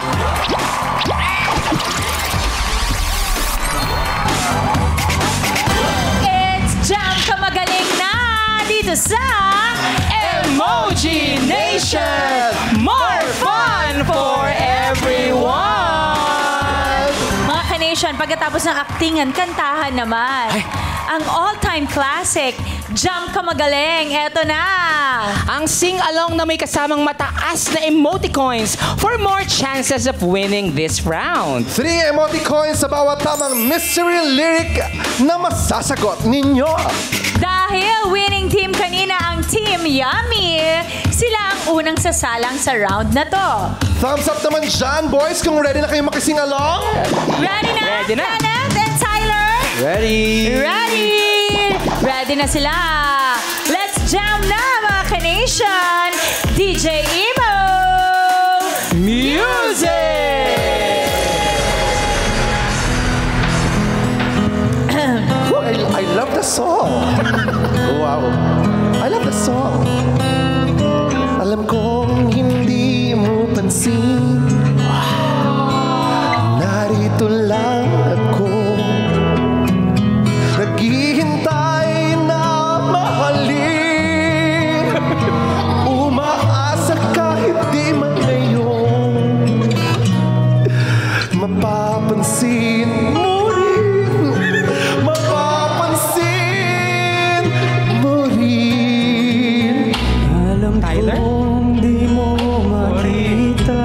It's Jam Ka Magaling na dito sa Emoji Nation! More fun for everyone! Mga ka-Nation, pagkatapos ng aktingan, kantahan naman. Ang all-time classic, Jam Ka Magaling, eto na! Ang sing-along na may kasamang mataas na emoticons for more chances of winning this round. 3 emoticons sa bawat tamang mystery lyric na masasagot ninyo. Dahil winning team kanina ang Team Yummy, sila ang unang sasalang sa round na to. Thumbs up naman dyan, boys, kung ready na kayo makising along. Ready na? Ready na. Kenneth and Tyler? Ready. Ready! Ready na sila! Let's jam na, mga ka-Nation! DJ Emo! Music! I love the song. Wow. I love the song. Alam kong hindi mo pansin. Narito lang ako. Naghihintay na mahalin. Umaasa kahit di man ngayon. Mapapansin mo rin. Mapapansin mo rin. Tyler? Kung di mo makita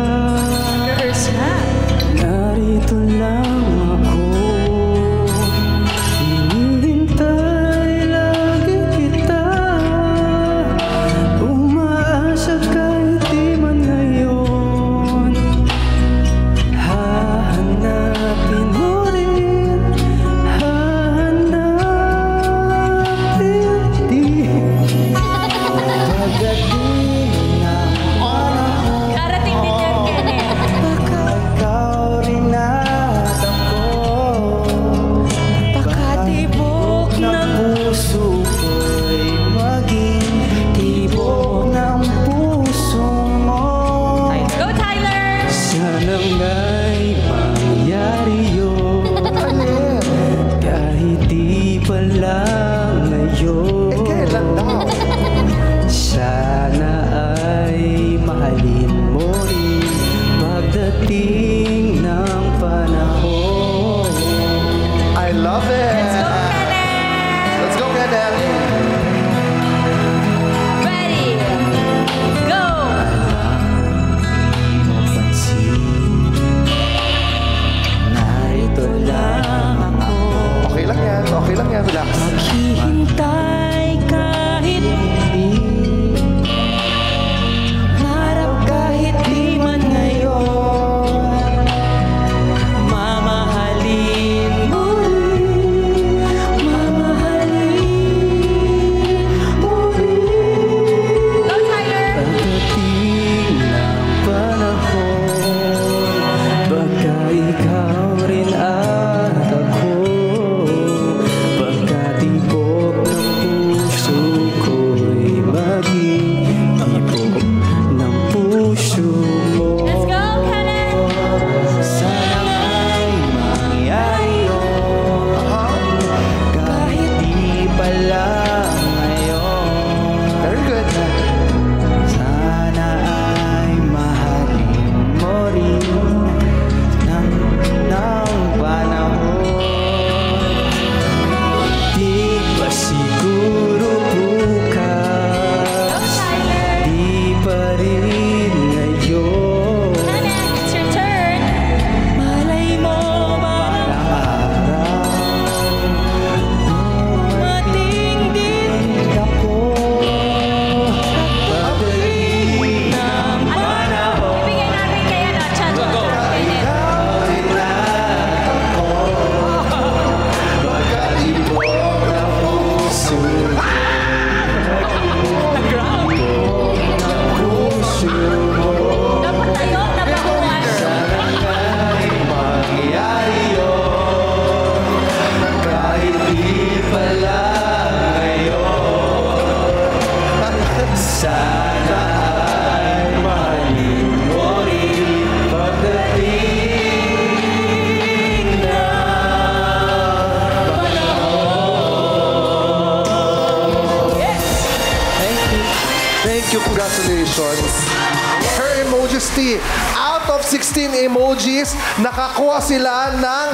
out of 16 emojis, nakakuha sila ng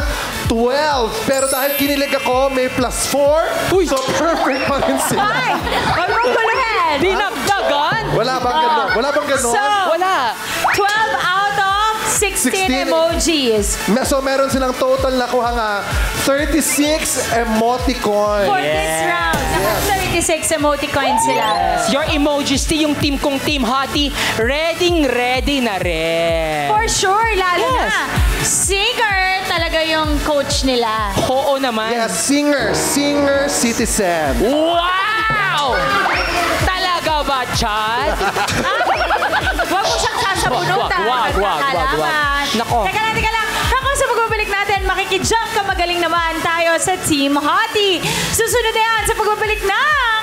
12. Pero dahil kinilig ako, may plus 4. Uy! So perfect pa rin sila. Ay! Huwag mong guluhin! Dinagdagan? Wala bang ganon? Wala bang ganon? So, Wala. 12 out of 16 emojis. So meron silang total na kuha nga 36 emoticon. For this round, naka 36 emoticons sila. Your emojis, yung team kong Team Hottie, ready na rin. For sure, lalo Yes. na. Singer talaga yung coach nila. Oo naman. Yes, singer citizen. Wow! Talaga ba, Chad? Huwag mo siyang sasabunutan. Wag. Nako. Teka lang. Ako sa pagbabalik natin, makikijump ka magaling naman tayo sa Team Hottie. Susunod na yan sa pagbabalik ng